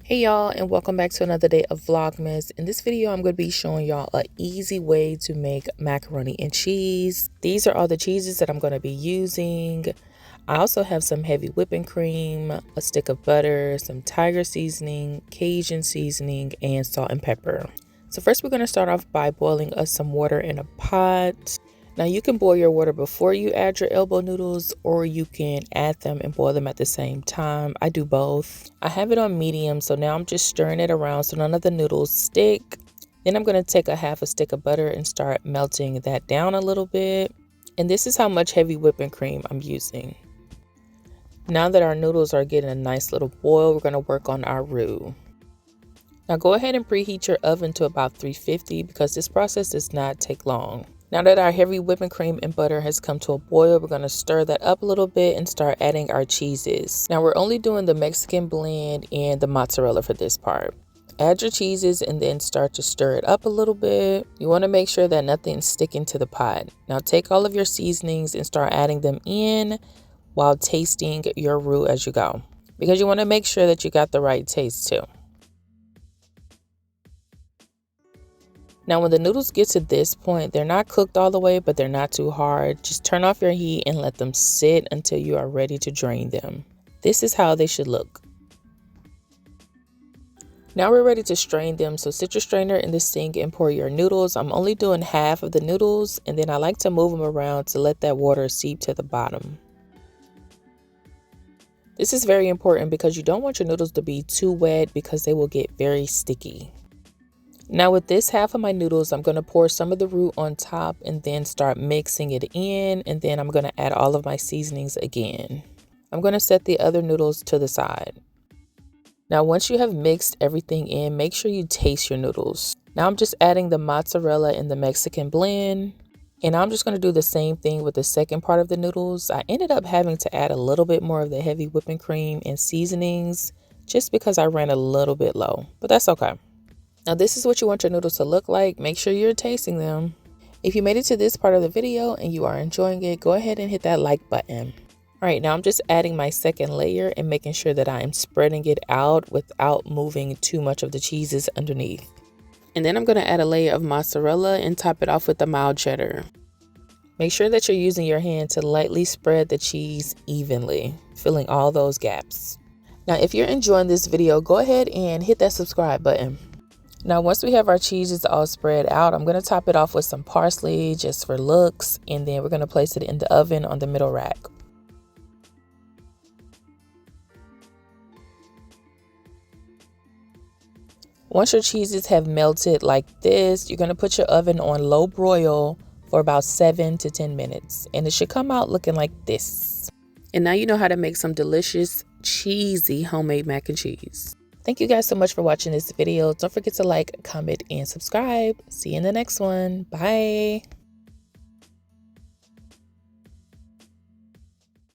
Hey y'all, and welcome back to another day of Vlogmas. In this video, I'm going to be showing y'all an easy way to make macaroni and cheese. These are all the cheeses that I'm going to be using. I also have some heavy whipping cream, a stick of butter, some tiger seasoning, Cajun seasoning, and salt and pepper. So first we're going to start off by boiling us some water in a pot. Now you can boil your water before you add your elbow noodles, or you can add them and boil them at the same time. I do both. I have it on medium, so now I'm just stirring it around so none of the noodles stick. Then I'm going to take a half a stick of butter and start melting that down a little bit. And this is how much heavy whipping cream I'm using. Now that our noodles are getting a nice little boil, we're going to work on our roux. Now go ahead and preheat your oven to about 350 because this process does not take long. Now that our heavy whipping cream and butter has come to a boil, we're going to stir that up a little bit and start adding our cheeses. Now we're only doing the Mexican blend and the mozzarella for this part. Add your cheeses and then start to stir it up a little bit. You want to make sure that nothing's sticking to the pot. Now take all of your seasonings and start adding them in while tasting your roux as you go, because you want to make sure that you got the right taste too. Now when the noodles get to this point, they're not cooked all the way, but they're not too hard. Just turn off your heat and let them sit until you are ready to drain them. This is how they should look. Now we're ready to strain them, so sit your strainer in the sink and pour your noodles. I'm only doing half of the noodles, and then I like to move them around to let that water seep to the bottom. This is very important because you don't want your noodles to be too wet because they will get very sticky. Now with this half of my noodles, I'm going to pour some of the roux on top and then start mixing it in, and then I'm going to add all of my seasonings again. I'm going to set the other noodles to the side. Now once you have mixed everything in, make sure you taste your noodles. Now I'm just adding the mozzarella and the Mexican blend, and I'm just going to do the same thing with the second part of the noodles. I ended up having to add a little bit more of the heavy whipping cream and seasonings just because I ran a little bit low, but that's okay. Now this is what you want your noodles to look like. Make sure you're tasting them. If you made it to this part of the video and you are enjoying it, go ahead and hit that like button. All right, now I'm just adding my second layer and making sure that I am spreading it out without moving too much of the cheeses underneath. And then I'm going to add a layer of mozzarella and top it off with the mild cheddar. Make sure that you're using your hand to lightly spread the cheese evenly, filling all those gaps. Now if you're enjoying this video, go ahead and hit that subscribe button. Now once we have our cheeses all spread out, I'm going to top it off with some parsley just for looks, and then we're going to place it in the oven on the middle rack. Once your cheeses have melted like this, you're going to put your oven on low broil for about 7 to 10 minutes, and it should come out looking like this. And now you know how to make some delicious cheesy homemade mac and cheese. Thank you guys so much for watching this video. Don't forget to like, comment, and subscribe. See you in the next one. Bye.